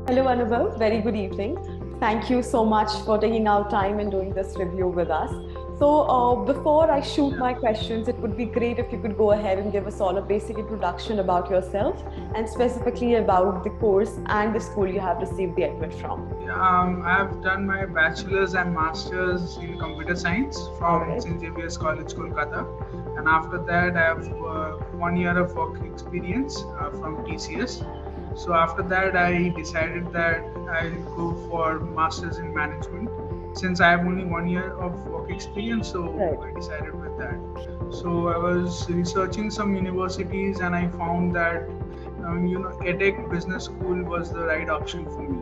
Hello, Anubhav. Very good evening. Thank you so much for taking out time and doing this review with us. Before I shoot my questions, it would be great if you could go ahead and give us all a basic introduction about yourself and specifically about the course and the school you have received the admit from. I've done my bachelor's and master's in computer science from Alright. St. Xavier's College, Kolkata. And after that, I have 1 year of work experience from TCS. So after that, I decided that I'll go for master's in management. Since I have only 1 year of work experience, so Right. I decided with that. So I was researching some universities and I found that EDHEC Business School was the right option for me.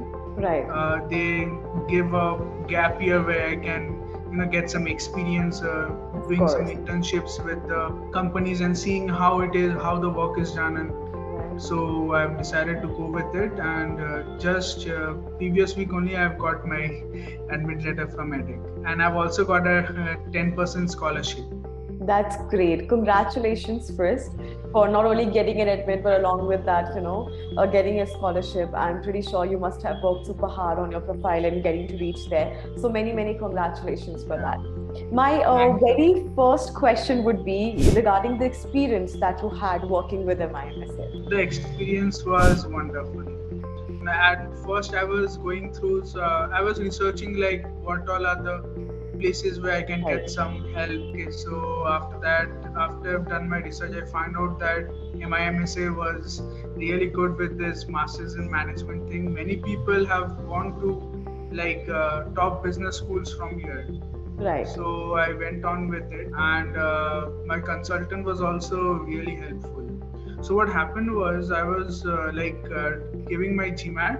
Right. They give a gap year where I can get some experience doing some course. internships with the companies and seeing how it is, how the work is done. And Right. so I've decided to go with it, and just previous week only I've got my admit letter from EDHEC, and I've also got a 10% scholarship. That's great. Congratulations first for not only getting an admit, but along with that, getting a scholarship. I'm pretty sure you must have worked super hard on your profile and getting to reach there. So many, many congratulations for that. My Thank you. very first question would be regarding the experience that you had working with MiM Essay. The experience was wonderful. At first, I was going through, I was researching like what all are the places where I can Right. get some help. Okay, so after that, after I've done my research, I find out that MiM Essay was really good with this masters in management thing. Many people have gone to like top business schools from here. Right. So I went on with it, and my consultant was also really helpful. So what happened was I was giving my GMAT,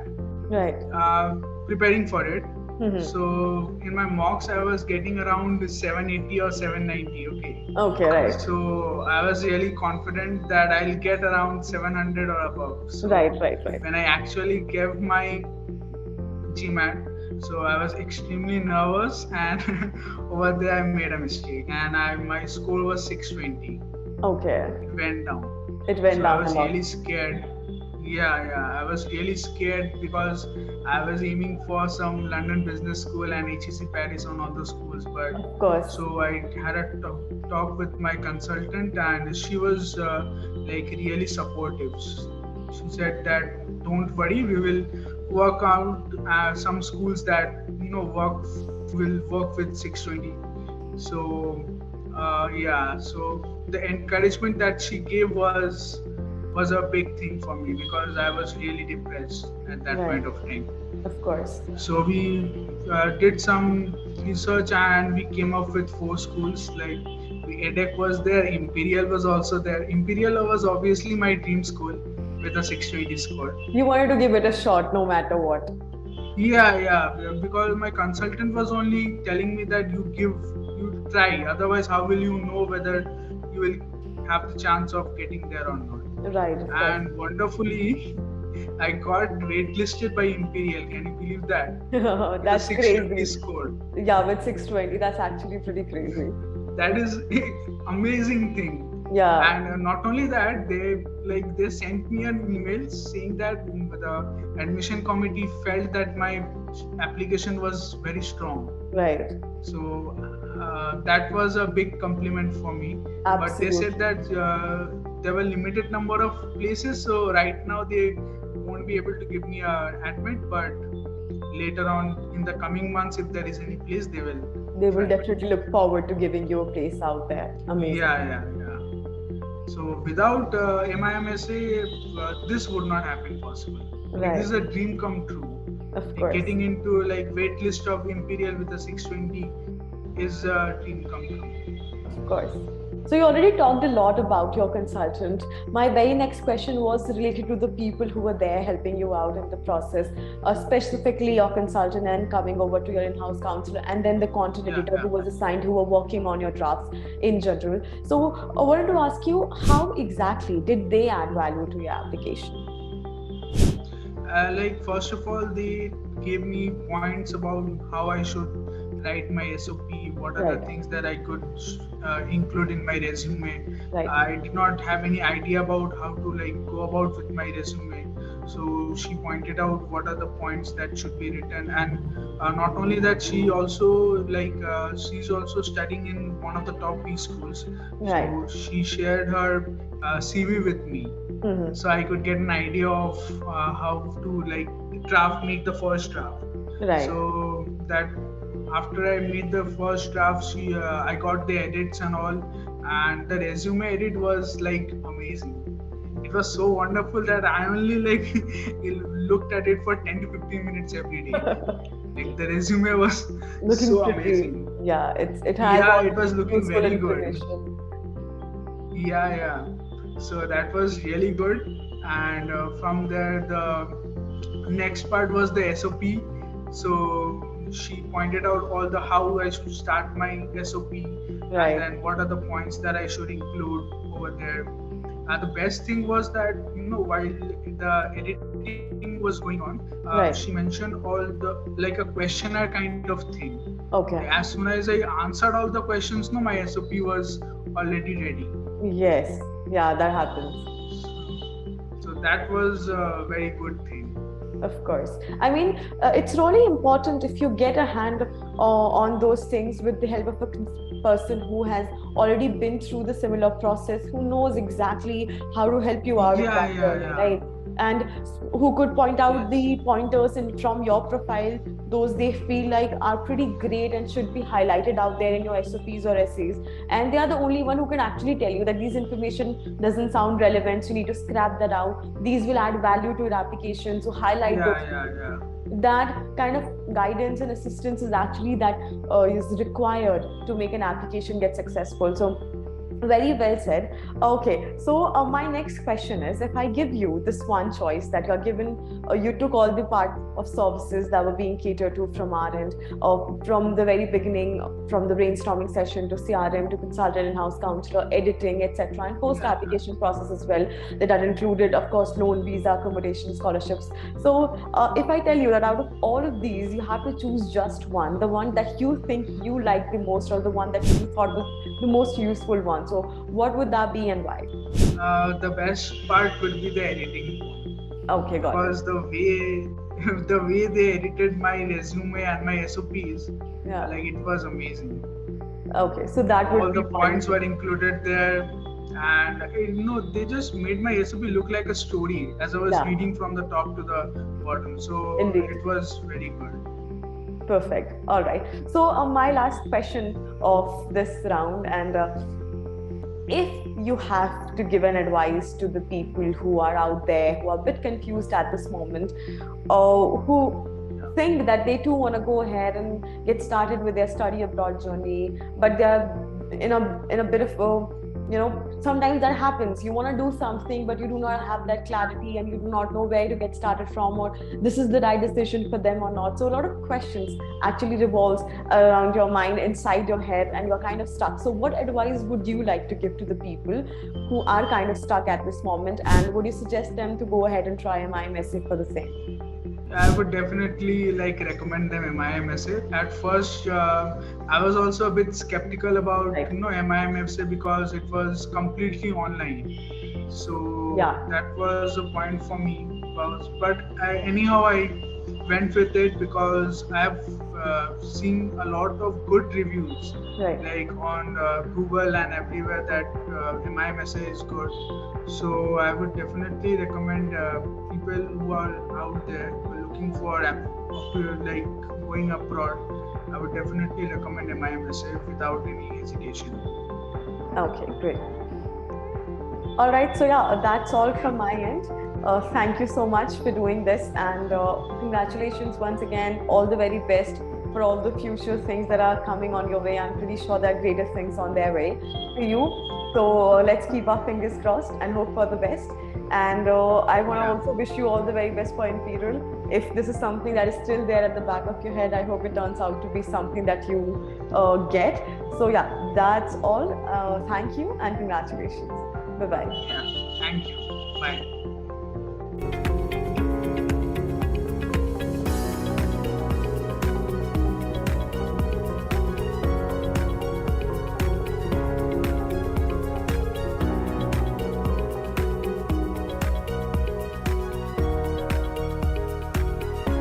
Right. preparing for it. Mhm. So in my mocks I was getting around 780 or 790. Okay. Okay, right. So I was really confident that I'll get around 700 or above. So Right. when I actually gave my GMAT, so I was extremely nervous, and over there I made a mistake, and my score was 620. Okay. It went down. It went So I down was a lot. really scared. I was really scared because I was aiming for some London Business School and HEC Paris on all those schools. But Of course. so I had a talk with my consultant, and she was really supportive. She said that don't worry, we will work out some schools that will work with 620. So so the encouragement that she gave was a big thing for me, because I was really depressed at that Right. point of time. Of course. So we did some research and we came up with 4 schools. Like EDHEC was there, Imperial was also there. Imperial was obviously my dream school with a 620 score. You wanted to give it a shot no matter what. Because my consultant was only telling me that you try. Otherwise, how will you know whether you will have the chance of getting there or not? Right. Of course. And wonderfully, I got waitlisted by Imperial. Can you believe that? That's 650 crazy. score. Yeah, with 620, that's actually pretty crazy. That is amazing thing. Yeah. And not only that, they sent me an email saying that the admission committee felt that my application was very strong. Right. So that was a big compliment for me. But they said that there were limited number of places, so right now they won't be able to give me a admit, but later on in the coming months, if there is any place, they will. They will definitely look forward to giving you a place out there. Amazing. Yeah. So without MiM Essay, this would not happen possible. Right. This is a dream come true. Of course. Getting into waitlist of Imperial with a 620 is a dream come true. Of course. So you already talked a lot about your consultant. My very next question was related to the people who were there helping you out in the process, specifically your consultant and coming over to your in-house counselor, and then the content editor who was assigned, who were working on your drafts in general. So I wanted to ask you, how exactly did they add value to your application? First of all, they gave me points about how I should write my SOP, what are the things that I could include in my resume. Right. I did not have any idea about how to go about with my resume. So she pointed out what are the points that should be written, and not only that, she also she's also studying in one of the top B schools. Right. So she shared her CV with me, Mm-hmm. so I could get an idea of how to make the first draft. Right. So that after I made the first draft, I got the edits and all, and the resume edit was like amazing. It was so wonderful that I only looked at it for 10 to 15 minutes every day. Like the resume was Looking so pretty. amazing. Yeah, it has Yeah, all it was the looking useful very good. information. Yeah. So that was really good. And from there, the next part was the SOP. So she pointed out all the how I should start my SOP, and Right. then what are the points that I should include over there. The best thing was that while the editing was going on, she Right. mentioned all the like a questionnaire kind of thing. Okay. As soon as I answered all the questions, no, my SOP was already ready. Yes. Yeah, that happens. So that was a very good thing. Of course. I mean, it's really important if you get a hand on those things with the help of a person who has already been through the similar process, who knows exactly how to help you out in that journey, Yeah. right? And who could point out Yes. the pointers in from your profile, those they feel like are pretty great and should be highlighted out there in your SOPs or essays. And they are the only one who can actually tell you that these information doesn't sound relevant, so you need to scrap that out. These will add value to your application, so highlight those things. Yeah. That kind of guidance and assistance is actually that is required to make an application get successful. So very well said. Okay, so my next question is, if I give you this one choice that you're given, you took all the part of services that were being catered to from our end, from the very beginning, from the brainstorming session to CRM to consultant in-house counselor, editing, etc., and post-application process as well, that are included, of course, loan, visa, accommodation, scholarships. So if I tell you that out of all of these, you have to choose just one, the one that you think you like the most, or the one that you thought was the most useful one. So what would that be and why? The best part would be the editing. Okay, got it. Because the way they edited my resume and my SOPs, Yeah. it was amazing. Okay, so that would All be the points were included there, and they just made my SOP look like a story as I was Yeah. reading from the top to the bottom. So Indeed. it was very good. Perfect. All right. So my last question of this round, and if you have to give an advice to the people who are out there who are a bit confused at this moment, who think that they too want to go ahead and get started with their study abroad journey, but they're in a bit of sometimes that happens. You want to do something, but you do not have that clarity, and you do not know where to get started from, or this is the right decision for them or not. So a lot of questions actually revolves around your mind, inside your head, and you're kind of stuck. So what advice would you like to give to the people who are kind of stuck at this moment, and would you suggest them to go ahead and try a MiM Essay for the same? I would definitely recommend them MiM Essay. At first, I was also a bit skeptical about MiM Essay because it was completely online. So that was a point for me. But anyhow, I went with it because I have seen a lot of good reviews, on Google and everywhere, that MiM Essay is good. So I would definitely recommend people who are out there looking for going abroad. I would definitely recommend MiM Essay without any hesitation. Okay, great. All right, so that's all from my end. Thank you so much for doing this, and congratulations once again. All the very best for all the future things that are coming on your way. I'm pretty sure there are greater things on their way to you. So let's keep our fingers crossed and hope for the best. And I want to also wish you all the very best for Imperial. If this is something that is still there at the back of your head, I hope it turns out to be something that you get. So that's all. Thank you and congratulations. Bye-bye. Yeah, thank you. Bye.